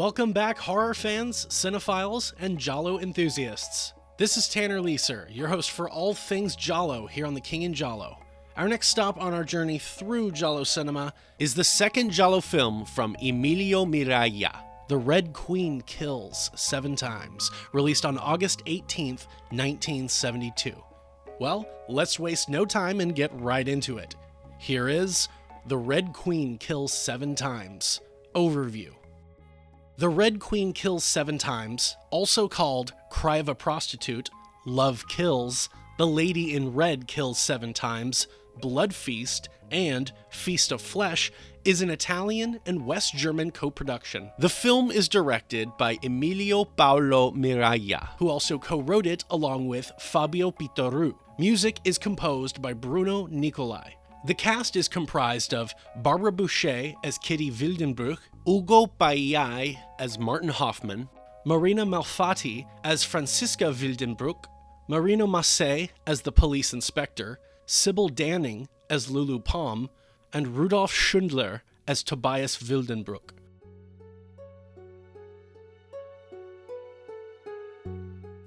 Welcome back, horror fans, cinephiles, and giallo enthusiasts. This is Tanner Leeser, your host for all things giallo here on The King in Giallo. Our next stop on our journey through giallo cinema is the second giallo film from Emilio Miraglia, The Red Queen Kills 7 Times, released on August 18th, 1972. Well, let's waste no time and get right into it. Here is The Red Queen Kills 7 Times. Overview. The Red Queen Kills 7 Times, also called Cry of a Prostitute, Love Kills, The Lady in Red Kills 7 Times, Blood Feast, and Feast of Flesh, is an Italian and West German co-production. The film is directed by Emilio Paolo Miraglia, who also co-wrote it along with Fabio Pittorru. Music is composed by Bruno Nicolai. The cast is comprised of Barbara Bouchet as Kitty Wildenbrück, Ugo Pagliai as Martin Hoffmann, Marina Malfatti as Franziska Wildenbrück, Marino Masé as the police inspector, Sybil Danning as Lulu Palm, and Rudolf Schundler as Tobias Wildenbrück.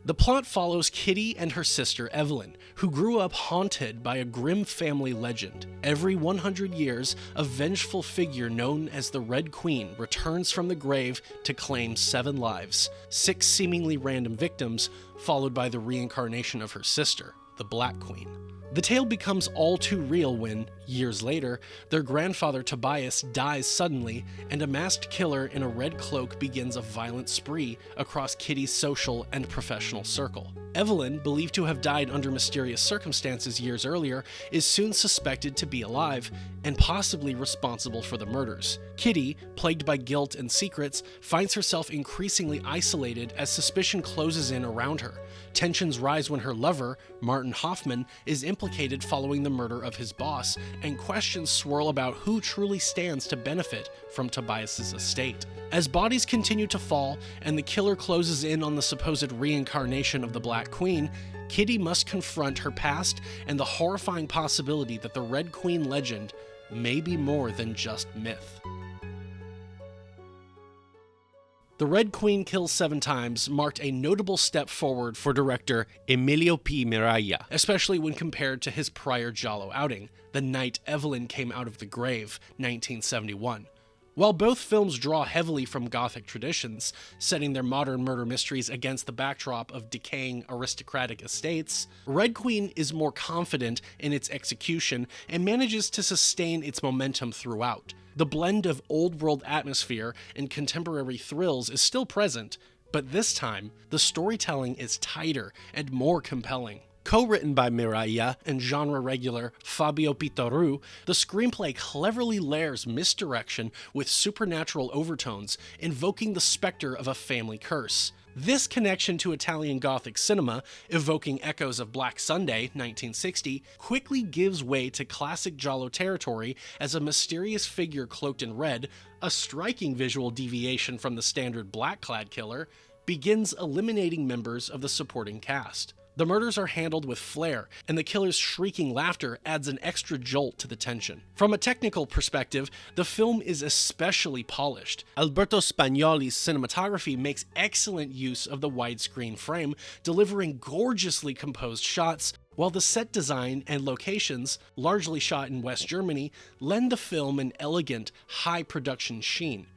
The plot follows Kitty and her sister Evelyn, who grew up haunted by a grim family legend. Every 100 years, a vengeful figure known as the Red Queen returns from the grave to claim 7 lives, 6 seemingly random victims, followed by the reincarnation of her sister, the Black Queen. The tale becomes all too real when, years later, their grandfather Tobias dies suddenly, and a masked killer in a red cloak begins a violent spree across Kitty's social and professional circle. Evelyn, believed to have died under mysterious circumstances years earlier, is soon suspected to be alive, and possibly responsible for the murders. Kitty, plagued by guilt and secrets, finds herself increasingly isolated as suspicion closes in around her. Tensions rise when her lover, Martin Hoffmann, is implicated following the murder of his boss, and questions swirl about who truly stands to benefit from Tobias's estate. As bodies continue to fall, and the killer closes in on the supposed reincarnation of the Black Queen, Kitty must confront her past and the horrifying possibility that the Red Queen legend may be more than just myth. The Red Queen Kills 7 Times marked a notable step forward for director Emilio P. Miraglia, especially when compared to his prior giallo outing, The Night Evelyn Came Out of the Grave, 1971. While both films draw heavily from Gothic traditions, setting their modern murder mysteries against the backdrop of decaying aristocratic estates, Red Queen is more confident in its execution and manages to sustain its momentum throughout. The blend of old-world atmosphere and contemporary thrills is still present, but this time, the storytelling is tighter and more compelling. Co-written by Miraglia and genre regular Fabio Pittorru, the screenplay cleverly layers misdirection with supernatural overtones, invoking the specter of a family curse. This connection to Italian Gothic cinema, evoking echoes of Black Sunday, 1960, quickly gives way to classic giallo territory as a mysterious figure cloaked in red, a striking visual deviation from the standard black-clad killer, begins eliminating members of the supporting cast. The murders are handled with flair, and the killer's shrieking laughter adds an extra jolt to the tension. From a technical perspective, the film is especially polished. Alberto Spagnoli's cinematography makes excellent use of the widescreen frame, delivering gorgeously composed shots, while the set design and locations, largely shot in West Germany, lend the film an elegant, high-production sheen.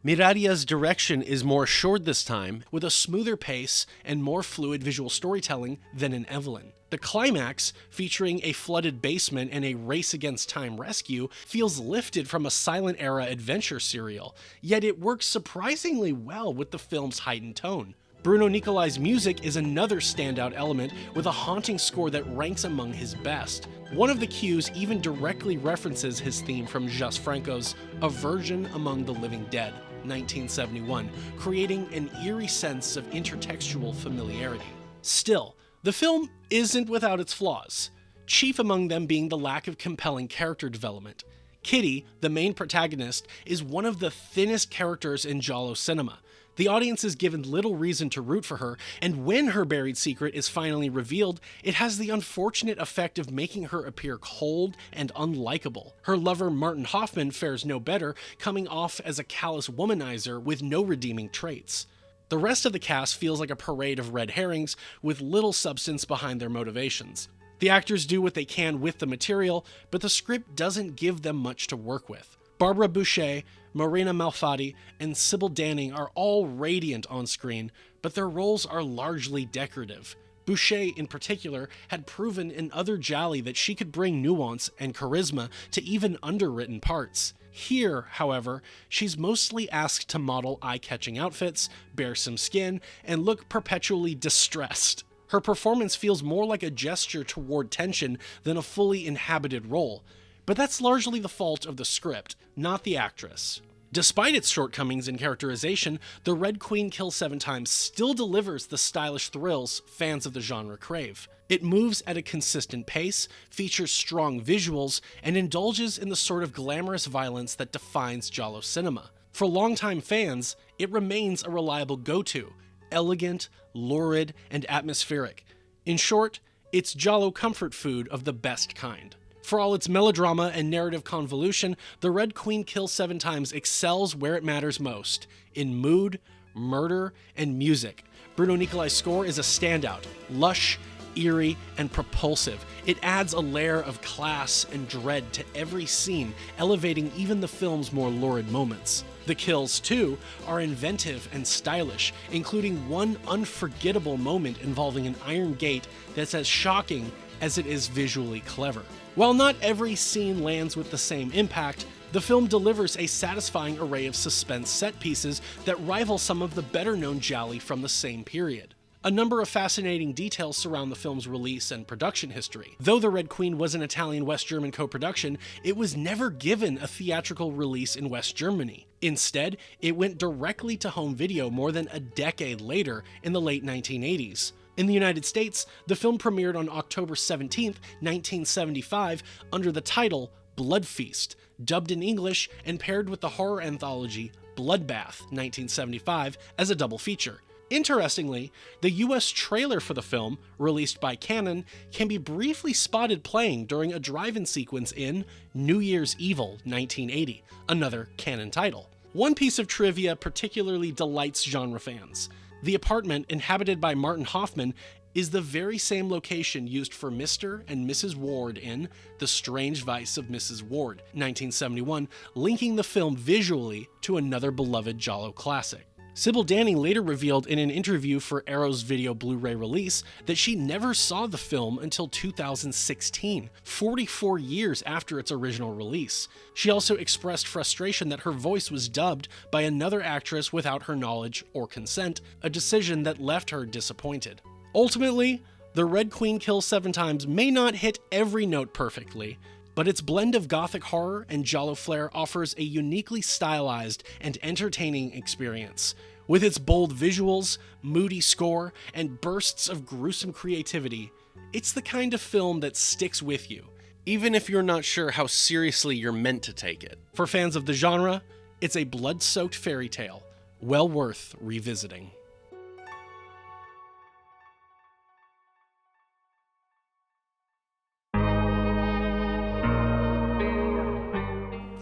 Miraglia's direction is more assured this time, with a smoother pace and more fluid visual storytelling than in Evelyn. The climax, featuring a flooded basement and a race against time rescue, feels lifted from a silent era adventure serial, yet it works surprisingly well with the film's heightened tone. Bruno Nicolai's music is another standout element, with a haunting score that ranks among his best. One of the cues even directly references his theme from Jus Franco's A Virgin Among the Living Dead, 1971, creating an eerie sense of intertextual familiarity. Still, the film isn't without its flaws, chief among them being the lack of compelling character development. Kitty, the main protagonist, is one of the thinnest characters in giallo cinema. The audience is given little reason to root for her, and when her buried secret is finally revealed, it has the unfortunate effect of making her appear cold and unlikable. Her lover Martin Hoffmann fares no better, coming off as a callous womanizer with no redeeming traits. The rest of the cast feels like a parade of red herrings with little substance behind their motivations. The actors do what they can with the material, but the script doesn't give them much to work with. Barbara Bouchet, Marina Malfatti, and Sybil Danning are all radiant on screen, but their roles are largely decorative. Bouchet, in particular, had proven in other gialli that she could bring nuance and charisma to even underwritten parts. Here, however, she's mostly asked to model eye-catching outfits, bare some skin, and look perpetually distressed. Her performance feels more like a gesture toward tension than a fully inhabited role. But that's largely the fault of the script, not the actress. Despite its shortcomings in characterization, The Red Queen Kills 7 Times still delivers the stylish thrills fans of the genre crave. It moves at a consistent pace, features strong visuals, and indulges in the sort of glamorous violence that defines giallo cinema. For longtime fans, it remains a reliable go-to, elegant, lurid, and atmospheric. In short, it's giallo comfort food of the best kind. For all its melodrama and narrative convolution, The Red Queen Kills 7 Times excels where it matters most, in mood, murder, and music. Bruno Nicolai's score is a standout, lush, eerie, and propulsive. It adds a layer of class and dread to every scene, elevating even the film's more lurid moments. The kills, too, are inventive and stylish, including one unforgettable moment involving an iron gate that's as shocking as it is visually clever. While not every scene lands with the same impact, the film delivers a satisfying array of suspense set pieces that rival some of the better-known gialli from the same period. A number of fascinating details surround the film's release and production history. Though The Red Queen was an Italian-West German co-production, it was never given a theatrical release in West Germany. Instead, it went directly to home video more than a decade later in the late 1980s. In the United States, the film premiered on October 17, 1975, under the title Blood Feast, dubbed in English and paired with the horror anthology Bloodbath, 1975, as a double feature. Interestingly, the US trailer for the film, released by Cannon, can be briefly spotted playing during a drive-in sequence in New Year's Evil, 1980, another Cannon title. One piece of trivia particularly delights genre fans. The apartment inhabited by Martin Hoffmann is the very same location used for Mr. and Mrs. Ward in The Strange Vice of Mrs. Ward, 1971, linking the film visually to another beloved giallo classic. Sybil Danning later revealed in an interview for Arrow's video Blu-ray release that she never saw the film until 2016, 44 years after its original release. She also expressed frustration that her voice was dubbed by another actress without her knowledge or consent, a decision that left her disappointed. Ultimately, The Red Queen Kills 7 Times may not hit every note perfectly, but its blend of gothic horror and giallo flair offers a uniquely stylized and entertaining experience. With its bold visuals, moody score, and bursts of gruesome creativity, it's the kind of film that sticks with you, even if you're not sure how seriously you're meant to take it. For fans of the genre, it's a blood-soaked fairy tale, well worth revisiting.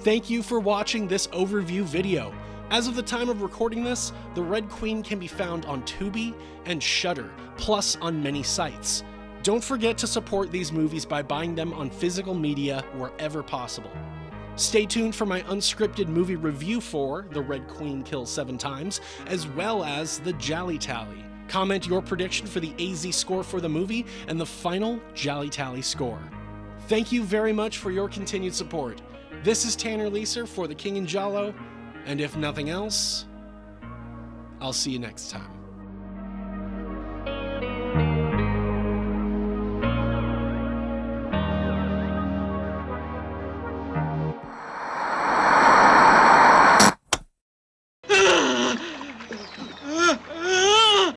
Thank you for watching this overview video. As of the time of recording this, The Red Queen can be found on Tubi and Shudder, plus on many sites. Don't forget to support these movies by buying them on physical media wherever possible. Stay tuned for my unscripted movie review for The Red Queen Kills 7 Times, as well as the Gialli Tally. Comment your prediction for the AZ score for the movie and the final Gialli Tally score. Thank you very much for your continued support. This is Tanner Leeser for The King in Giallo, and if nothing else, I'll see you next time.